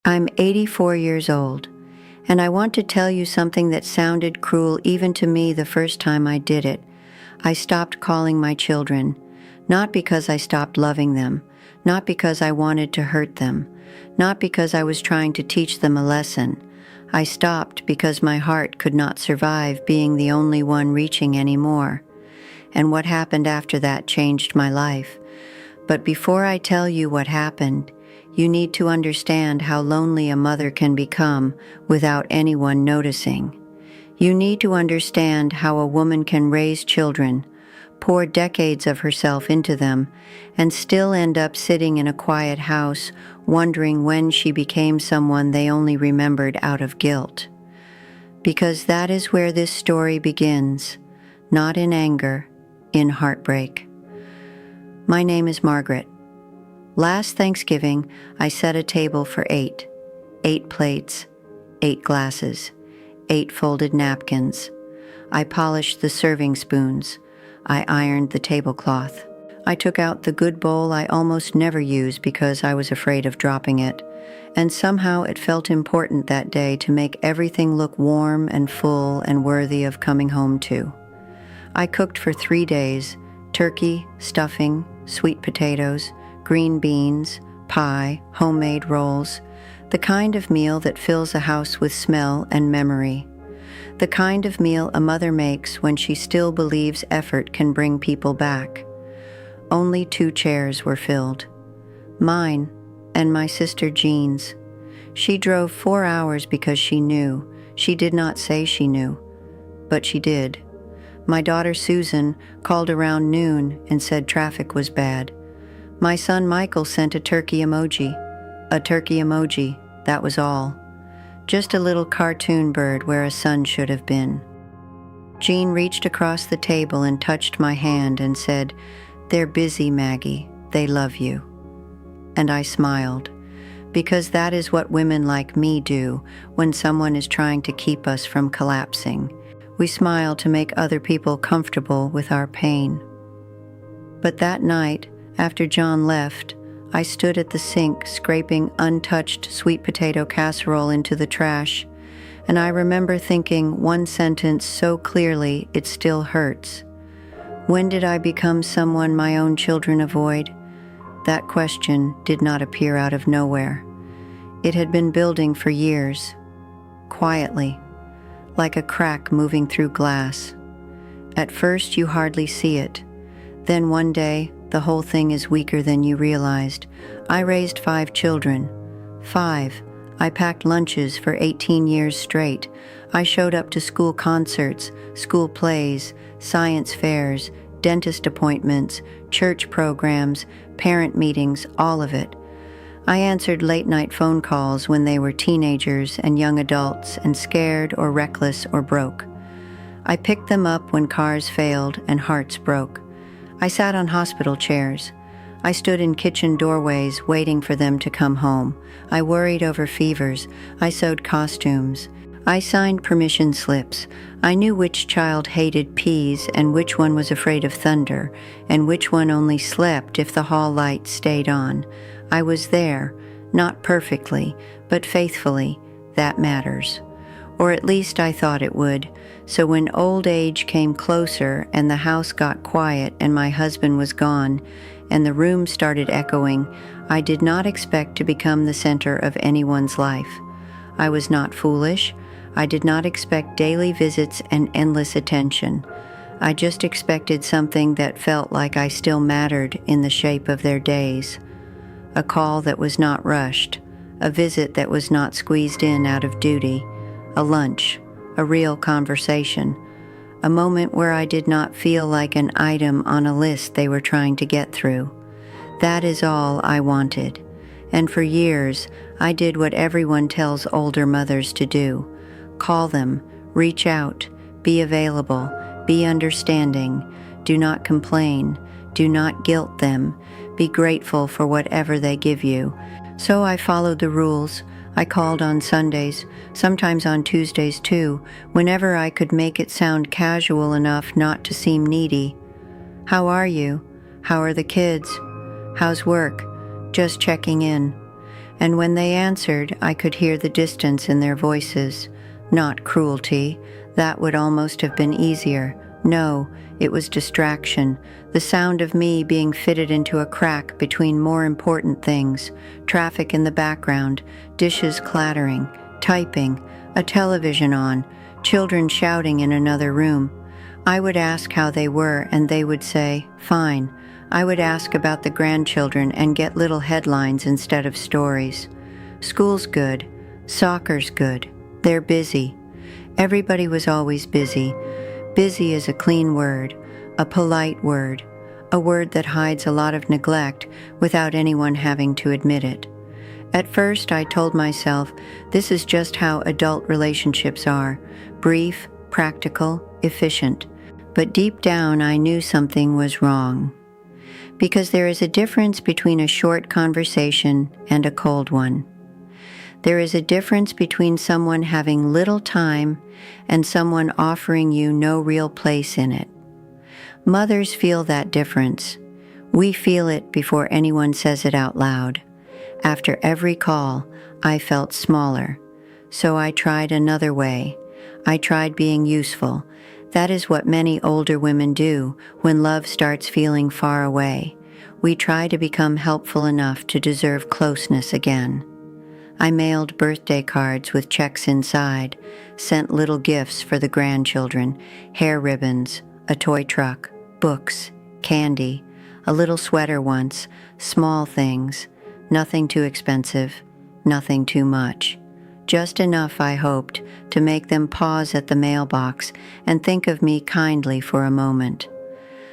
I'm 84 years old, and I want to tell you something that sounded cruel even to me the first time I did it. I stopped calling my children, not because I stopped loving them, not because I wanted to hurt them, not because I was trying to teach them a lesson. I stopped because my heart could not survive being the only one reaching anymore. And what happened after that changed my life. But before I tell you what happened, you need to understand how lonely a mother can become without anyone noticing. You need to understand how a woman can raise children, pour decades of herself into them, and still end up sitting in a quiet house wondering when she became someone they only remembered out of guilt. Because that is where this story begins, not in anger, in heartbreak. My name is Margaret. Last Thanksgiving, I set a table for 8 plates, 8 glasses, 8 folded napkins. I polished the serving spoons. I ironed the tablecloth. I took out the good bowl I almost never use because I was afraid of dropping it, and somehow it felt important that day to make everything look warm and full and worthy of coming home to. I cooked for 3 days: turkey, stuffing, sweet potatoes, green beans, pie, homemade rolls, the kind of meal that fills a house with smell and memory. The kind of meal a mother makes when she still believes effort can bring people back. Only 2 chairs were filled. Mine and my sister Jean's. She drove 4 hours because she knew. She did not say she knew, but she did. My daughter Susan called around noon and said traffic was bad. My son Michael sent a turkey emoji. A turkey emoji, that was all. Just a little cartoon bird where a sun should have been. Jean reached across the table and touched my hand and said, "They're busy, Maggie. They love you." And I smiled, because that is what women like me do when someone is trying to keep us from collapsing. We smile to make other people comfortable with our pain. But that night, after John left, I stood at the sink scraping untouched sweet potato casserole into the trash, and I remember thinking one sentence so clearly it still hurts. When did I become someone my own children avoid? That question did not appear out of nowhere. It had been building for years, quietly, like a crack moving through glass. At first you hardly see it. Then one day, the whole thing is weaker than you realized. I raised 5 children. 5. I packed lunches for 18 years straight. I showed up to school concerts, school plays, science fairs, dentist appointments, church programs, parent meetings, all of it. I answered late-night phone calls when they were teenagers and young adults and scared or reckless or broke. I picked them up when cars failed and hearts broke. I sat on hospital chairs. I stood in kitchen doorways waiting for them to come home. I worried over fevers. I sewed costumes. I signed permission slips. I knew which child hated peas and which one was afraid of thunder, and which one only slept if the hall light stayed on. I was there, not perfectly, but faithfully. That matters. Or at least I thought it would. So when old age came closer and the house got quiet and my husband was gone and the room started echoing, I did not expect to become the center of anyone's life. I was not foolish. I did not expect daily visits and endless attention. I just expected something that felt like I still mattered in the shape of their days. A call that was not rushed, a visit that was not squeezed in out of duty, a lunch, a real conversation, a moment where I did not feel like an item on a list they were trying to get through. That is all I wanted. And for years, I did what everyone tells older mothers to do. Call them, reach out, be available, be understanding, do not complain, do not guilt them, be grateful for whatever they give you. So I followed the rules. I called on Sundays, sometimes on Tuesdays too, whenever I could make it sound casual enough not to seem needy. How are you? How are the kids? How's work? Just checking in. And when they answered, I could hear the distance in their voices. Not cruelty. That would almost have been easier. No, it was distraction. The sound of me being fitted into a crack between more important things. Traffic in the background, dishes clattering, typing, a television on, children shouting in another room. I would ask how they were, and they would say, fine. I would ask about the grandchildren and get little headlines instead of stories. School's good. Soccer's good. They're busy. Everybody was always busy. Busy is a clean word, a polite word, a word that hides a lot of neglect without anyone having to admit it. At first, I told myself, this is just how adult relationships are, brief, practical, efficient. But deep down, I knew something was wrong. Because there is a difference between a short conversation and a cold one. There is a difference between someone having little time and someone offering you no real place in it. Mothers feel that difference. We feel it before anyone says it out loud. After every call, I felt smaller. So I tried another way. I tried being useful. That is what many older women do when love starts feeling far away. We try to become helpful enough to deserve closeness again. I mailed birthday cards with checks inside, sent little gifts for the grandchildren, hair ribbons, a toy truck, books, candy, a little sweater once, small things, nothing too expensive, nothing too much. Just enough, I hoped, to make them pause at the mailbox and think of me kindly for a moment.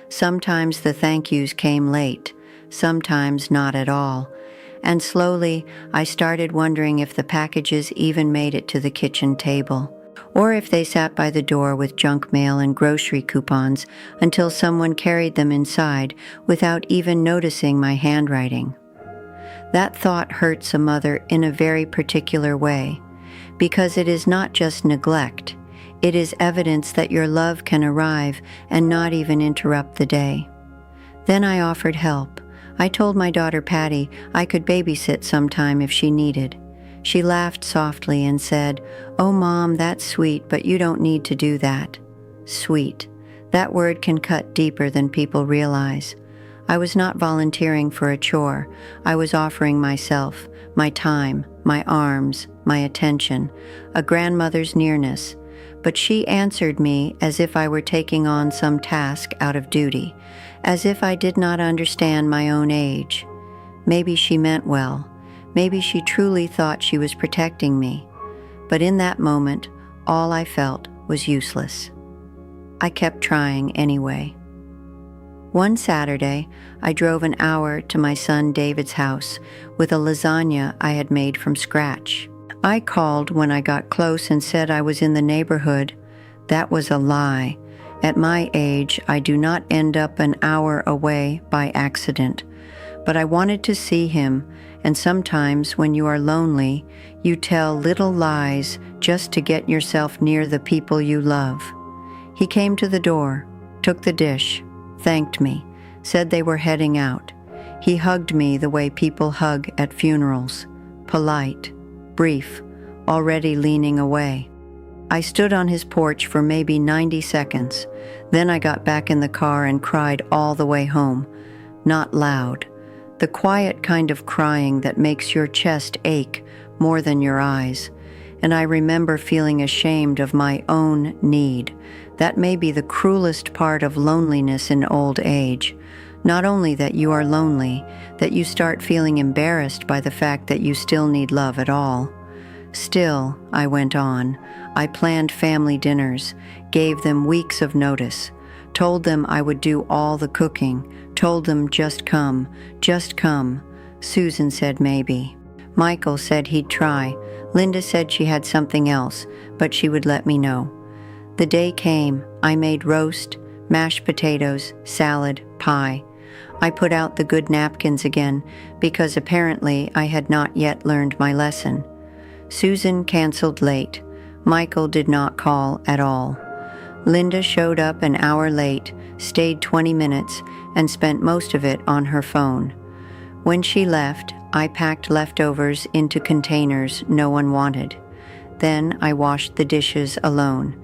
Sometimes the thank yous came late, sometimes not at all, and slowly I started wondering if the packages even made it to the kitchen table, or if they sat by the door with junk mail and grocery coupons until someone carried them inside without even noticing my handwriting. That thought hurts a mother in a very particular way, because it is not just neglect, it is evidence that your love can arrive and not even interrupt the day. Then I offered help. I told my daughter Patty I could babysit sometime if she needed. She laughed softly and said, "Oh, Mom, that's sweet, but you don't need to do that." Sweet. That word can cut deeper than people realize. I was not volunteering for a chore. I was offering myself, my time, my arms, my attention, a grandmother's nearness. But she answered me as if I were taking on some task out of duty, as if I did not understand my own age. Maybe she meant well. Maybe she truly thought she was protecting me. But in that moment, all I felt was useless. I kept trying anyway. One Saturday, I drove an hour to my son David's house with a lasagna I had made from scratch. I called when I got close and said I was in the neighborhood. That was a lie. At my age, I do not end up an hour away by accident. But I wanted to see him, and sometimes when you are lonely, you tell little lies just to get yourself near the people you love. He came to the door, took the dish, thanked me, said they were heading out. He hugged me the way people hug at funerals, polite, brief, already leaning away. I stood on his porch for maybe 90 seconds. Then I got back in the car and cried all the way home. Not loud. The quiet kind of crying that makes your chest ache more than your eyes. And I remember feeling ashamed of my own need. That may be the cruelest part of loneliness in old age. Not only that you are lonely, that you start feeling embarrassed by the fact that you still need love at all. Still, I went on. I planned family dinners, gave them weeks of notice, told them I would do all the cooking, told them just come, just come. Susan said maybe. Michael said he'd try. Linda said she had something else, but she would let me know. The day came. I made roast, mashed potatoes, salad, pie. I put out the good napkins again because apparently I had not yet learned my lesson. Susan canceled late. Michael did not call at all. Linda showed up an hour late, stayed 20 minutes, and spent most of it on her phone. When she left, I packed leftovers into containers no one wanted. Then I washed the dishes alone.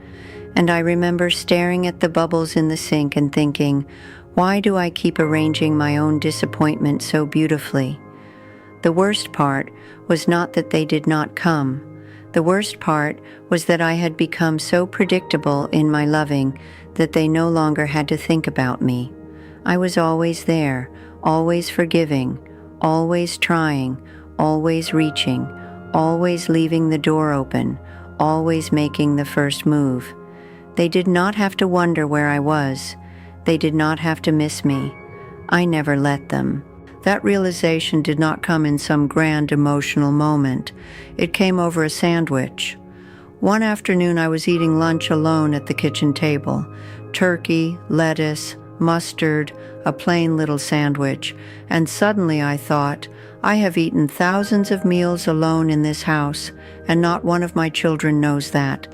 And I remember staring at the bubbles in the sink and thinking, why do I keep arranging my own disappointment so beautifully? The worst part was not that they did not come. The worst part was that I had become so predictable in my loving that they no longer had to think about me. I was always there, always forgiving, always trying, always reaching, always leaving the door open, always making the first move. They did not have to wonder where I was. They did not have to miss me. I never let them. That realization did not come in some grand emotional moment. It came over a sandwich. One afternoon I was eating lunch alone at the kitchen table. Turkey, lettuce, mustard, a plain little sandwich, and suddenly I thought, I have eaten thousands of meals alone in this house, and not one of my children knows that.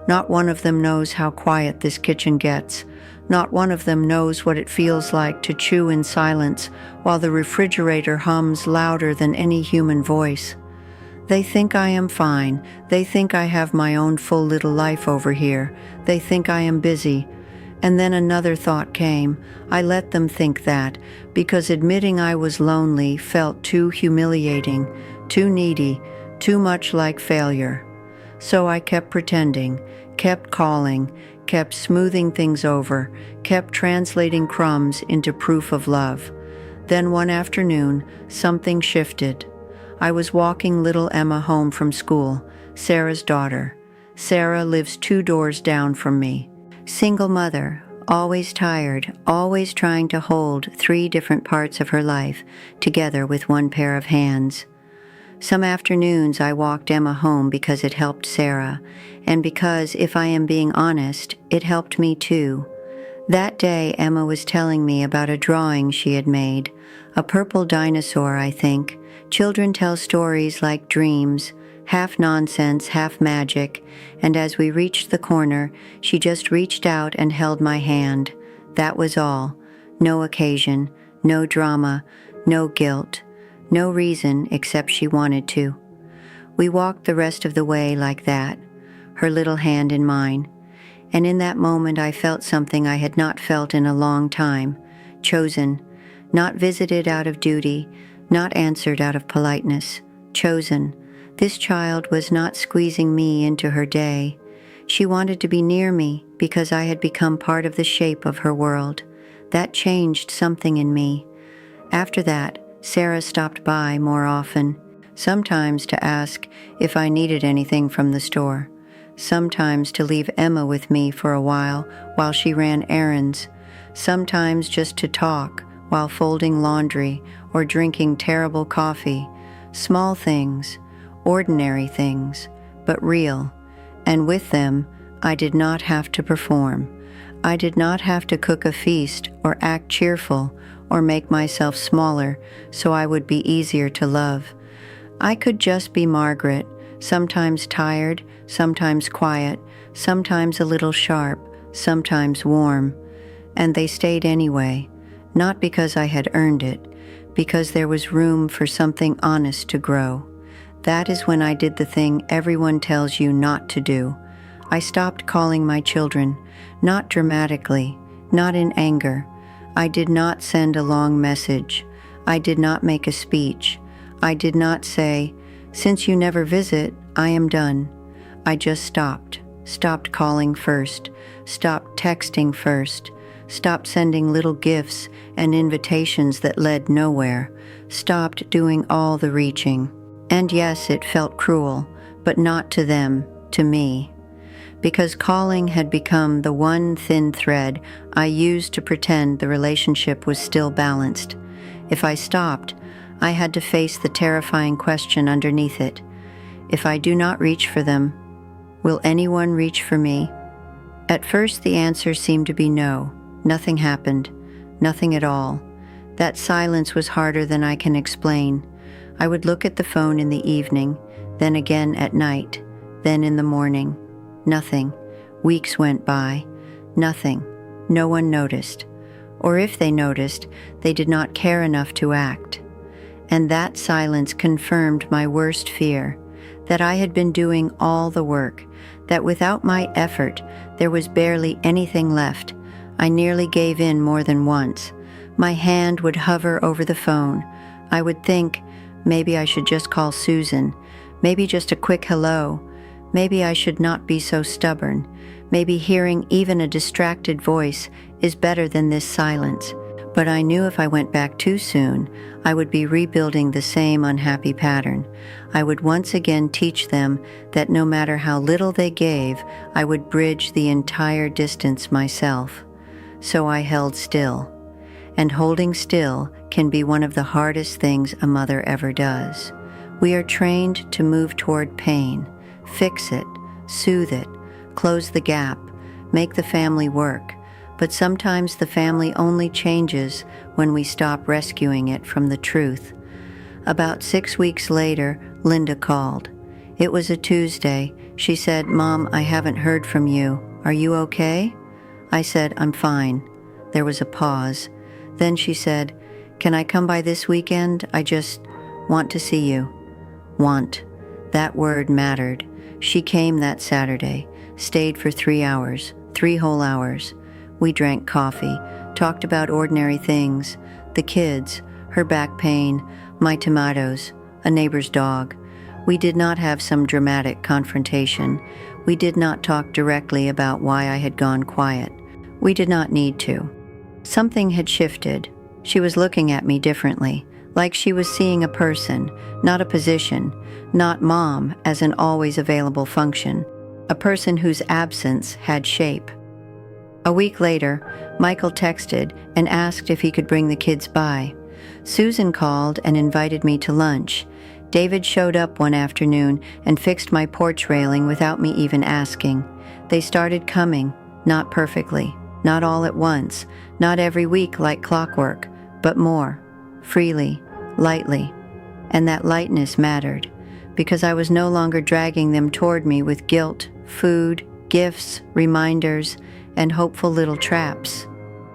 Not one of them knows how quiet this kitchen gets. Not one of them knows what it feels like to chew in silence while the refrigerator hums louder than any human voice. They think I am fine. They think I have my own full little life over here. They think I am busy. And then another thought came. I let them think that, because admitting I was lonely felt too humiliating, too needy, too much like failure. So I kept pretending, kept calling, kept smoothing things over, kept translating crumbs into proof of love. Then one afternoon, something shifted. I was walking little Emma home from school, Sarah's daughter. Sarah lives 2 doors down from me. Single mother, always tired, always trying to hold 3 different parts of her life together with one pair of hands. Some afternoons I walked Emma home because it helped Sarah, and because, if I am being honest, it helped me too. That day Emma was telling me about a drawing she had made, a purple dinosaur, I think. Children tell stories like dreams, half nonsense, half magic, and as we reached the corner, she just reached out and held my hand. That was all. No occasion, no drama, no guilt. No reason except she wanted to. We walked the rest of the way like that, her little hand in mine. And in that moment I felt something I had not felt in a long time. Chosen. Not visited out of duty, not answered out of politeness. Chosen. This child was not squeezing me into her day. She wanted to be near me because I had become part of the shape of her world. That changed something in me. After that, Sarah stopped by more often, sometimes to ask if I needed anything from the store, sometimes to leave Emma with me for a while she ran errands, sometimes just to talk while folding laundry or drinking terrible coffee. Small things, ordinary things, but real. And with them, I did not have to perform. I did not have to cook a feast or act cheerful or make myself smaller so I would be easier to love. I could just be Margaret, sometimes tired, sometimes quiet, sometimes a little sharp, sometimes warm. And they stayed anyway, not because I had earned it, because there was room for something honest to grow. That is when I did the thing everyone tells you not to do. I stopped calling my children, not dramatically, not in anger. I did not send a long message. I did not make a speech. I did not say, "Since you never visit, I am done." I just stopped calling first, stopped texting first, stopped sending little gifts and invitations that led nowhere, stopped doing all the reaching. And yes, it felt cruel, but not to them, to me. Because calling had become the one thin thread I used to pretend the relationship was still balanced. If I stopped, I had to face the terrifying question underneath it. If I do not reach for them, will anyone reach for me? At first the answer seemed to be no. Nothing happened. Nothing at all. That silence was harder than I can explain. I would look at the phone in the evening, then again at night, then in the morning. Nothing. Weeks went by. Nothing. No one noticed. Or if they noticed, they did not care enough to act. And that silence confirmed my worst fear, that I had been doing all the work, that without my effort, there was barely anything left. I nearly gave in more than once. My hand would hover over the phone. I would think, maybe I should just call Susan. Maybe just a quick hello. Maybe I should not be so stubborn. Maybe hearing even a distracted voice is better than this silence. But I knew if I went back too soon, I would be rebuilding the same unhappy pattern. I would once again teach them that no matter how little they gave, I would bridge the entire distance myself. So I held still. And holding still can be one of the hardest things a mother ever does. We are trained to move toward pain, fix it, soothe it, close the gap, make the family work. But sometimes the family only changes when we stop rescuing it from the truth. About 6 weeks later, Linda called. It was a Tuesday. She said, "Mom, I haven't heard from you. Are you okay?" I said, "I'm fine." There was a pause. Then she said, "Can I come by this weekend? I just want to see you." Want. That word mattered. She came that Saturday, stayed for 3 hours, 3 whole hours. We drank coffee, talked about ordinary things, the kids, her back pain, my tomatoes, a neighbor's dog. We did not have some dramatic confrontation. We did not talk directly about why I had gone quiet. We did not need to. Something had shifted. She was looking at me differently, like she was seeing a person, not a position, not mom as an always available function, a person whose absence had shape. A week later, Michael texted and asked if he could bring the kids by. Susan called and invited me to lunch. David showed up one afternoon and fixed my porch railing without me even asking. They started coming, not perfectly, not all at once, not every week like clockwork, but more, freely, lightly. And that lightness mattered, because I was no longer dragging them toward me with guilt, food, gifts, reminders, and hopeful little traps.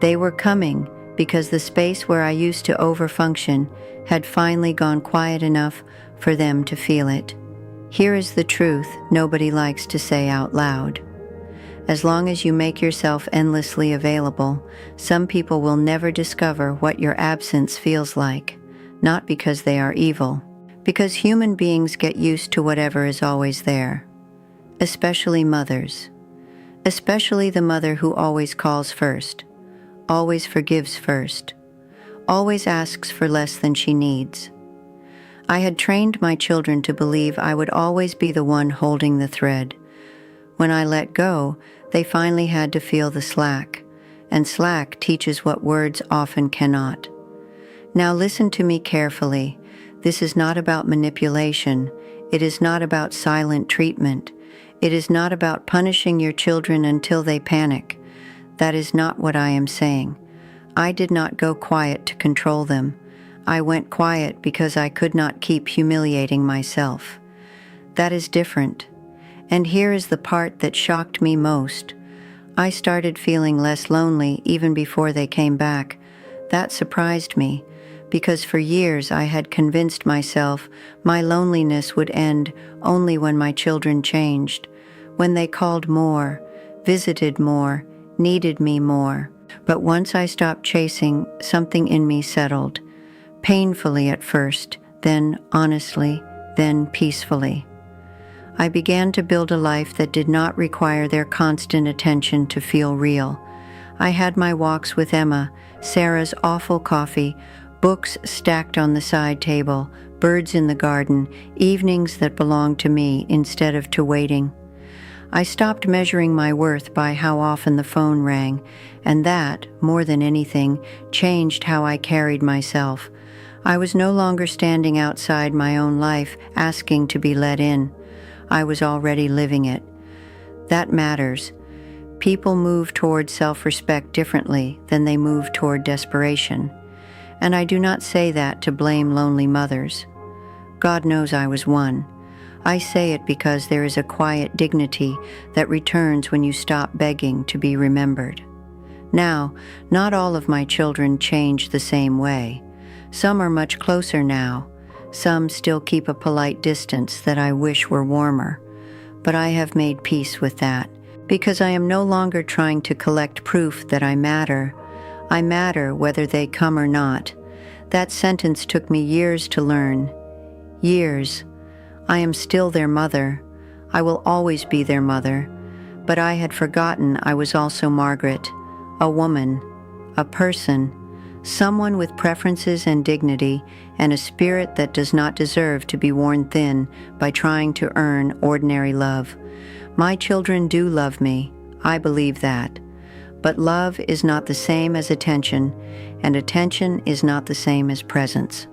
They were coming because the space where I used to overfunction had finally gone quiet enough for them to feel it. Here is the truth nobody likes to say out loud. As long as you make yourself endlessly available, some people will never discover what your absence feels like, not because they are evil, because human beings get used to whatever is always there, especially mothers. Especially the mother who always calls first, always forgives first, always asks for less than she needs. I had trained my children to believe I would always be the one holding the thread. When I let go, they finally had to feel the slack, and slack teaches what words often cannot. Now listen to me carefully. This is not about manipulation. It is not about silent treatment. It is not about punishing your children until they panic. That is not what I am saying. I did not go quiet to control them. I went quiet because I could not keep humiliating myself. That is different. And here is the part that shocked me most. I started feeling less lonely even before they came back. That surprised me, because for years I had convinced myself my loneliness would end only when my children changed, when they called more, visited more, needed me more. But once I stopped chasing, something in me settled, painfully at first, then honestly, then peacefully. I began to build a life that did not require their constant attention to feel real. I had my walks with Emma, Sarah's awful coffee, books stacked on the side table, birds in the garden, evenings that belonged to me instead of to waiting. I stopped measuring my worth by how often the phone rang, and that, more than anything, changed how I carried myself. I was no longer standing outside my own life asking to be let in. I was already living it. That matters. People move toward self-respect differently than they move toward desperation. And I do not say that to blame lonely mothers. God knows I was one. I say it because there is a quiet dignity that returns when you stop begging to be remembered. Now, not all of my children change the same way. Some are much closer now. Some still keep a polite distance that I wish were warmer. But I have made peace with that, because I am no longer trying to collect proof that I matter. I matter whether they come or not. That sentence took me years to learn. Years. I am still their mother. I will always be their mother. But I had forgotten I was also Margaret, a woman, a person, someone with preferences and dignity, and a spirit that does not deserve to be worn thin by trying to earn ordinary love. My children do love me. I believe that. But love is not the same as attention, and attention is not the same as presence.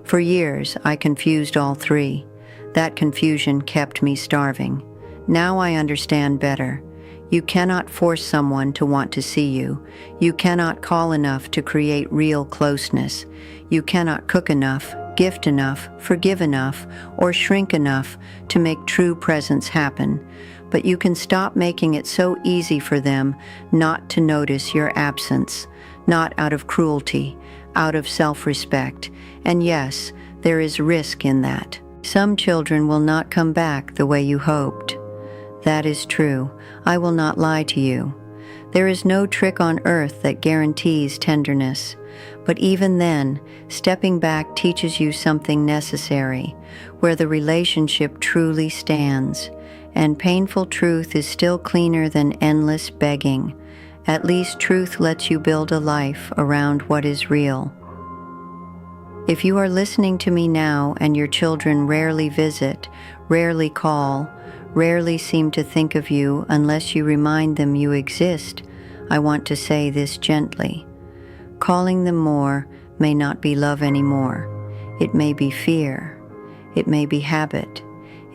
For years, I confused all three. That confusion kept me starving. Now I understand better. You cannot force someone to want to see you. You cannot call enough to create real closeness. You cannot cook enough, gift enough, forgive enough, or shrink enough to make true presence happen. But you can stop making it so easy for them not to notice your absence, not out of cruelty, out of self-respect. And yes, there is risk in that. Some children will not come back the way you hoped. That is true. I will not lie to you. There is no trick on earth that guarantees tenderness. But even then, stepping back teaches you something necessary, where the relationship truly stands. And painful truth is still cleaner than endless begging. At least truth lets you build a life around what is real. If you are listening to me now and your children rarely visit, rarely call, rarely seem to think of you unless you remind them you exist, I want to say this gently. Calling them more may not be love anymore. It may be fear. It may be habit.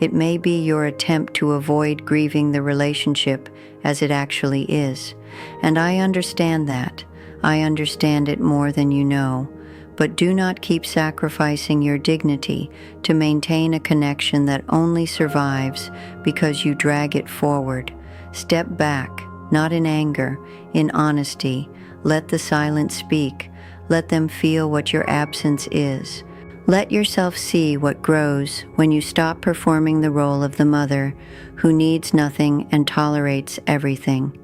It may be your attempt to avoid grieving the relationship as it actually is. And I understand that. I understand it more than you know. But do not keep sacrificing your dignity to maintain a connection that only survives because you drag it forward. Step back, not in anger, in honesty. Let the silence speak. Let them feel what your absence is. Let yourself see what grows when you stop performing the role of the mother who needs nothing and tolerates everything.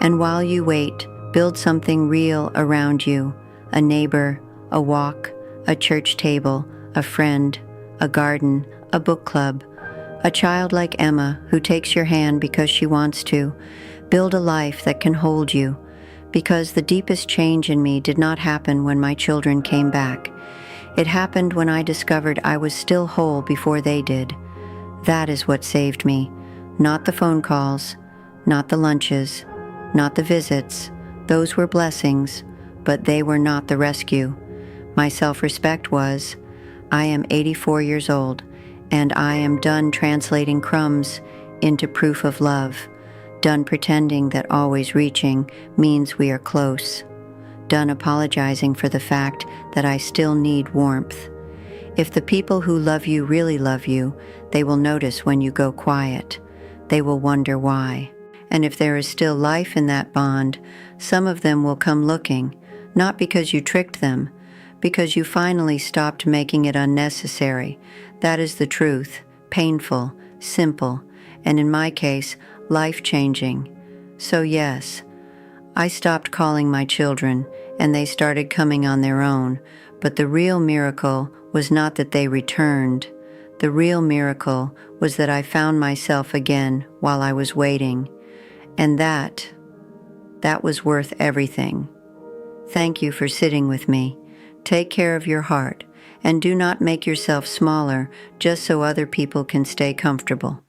And while you wait, build something real around you, a neighbor, a walk, a church table, a friend, a garden, a book club, a child like Emma who takes your hand because she wants to. Build a life that can hold you, because the deepest change in me did not happen when my children came back. It happened when I discovered I was still whole before they did. That is what saved me. Not the phone calls, not the lunches, not the visits. Those were blessings, but they were not the rescue. My self-respect was, I am 84 years old, and I am done translating crumbs into proof of love, done pretending that always reaching means we are close, done apologizing for the fact that I still need warmth. If the people who love you really love you, they will notice when you go quiet. They will wonder why. And if there is still life in that bond, some of them will come looking, not because you tricked them, because you finally stopped making it unnecessary. That is the truth, painful, simple, and in my case, life-changing. So yes, I stopped calling my children, and they started coming on their own, but the real miracle was not that they returned. The real miracle was that I found myself again while I was waiting, and that was worth everything. Thank you for sitting with me. Take care of your heart, and do not make yourself smaller just so other people can stay comfortable.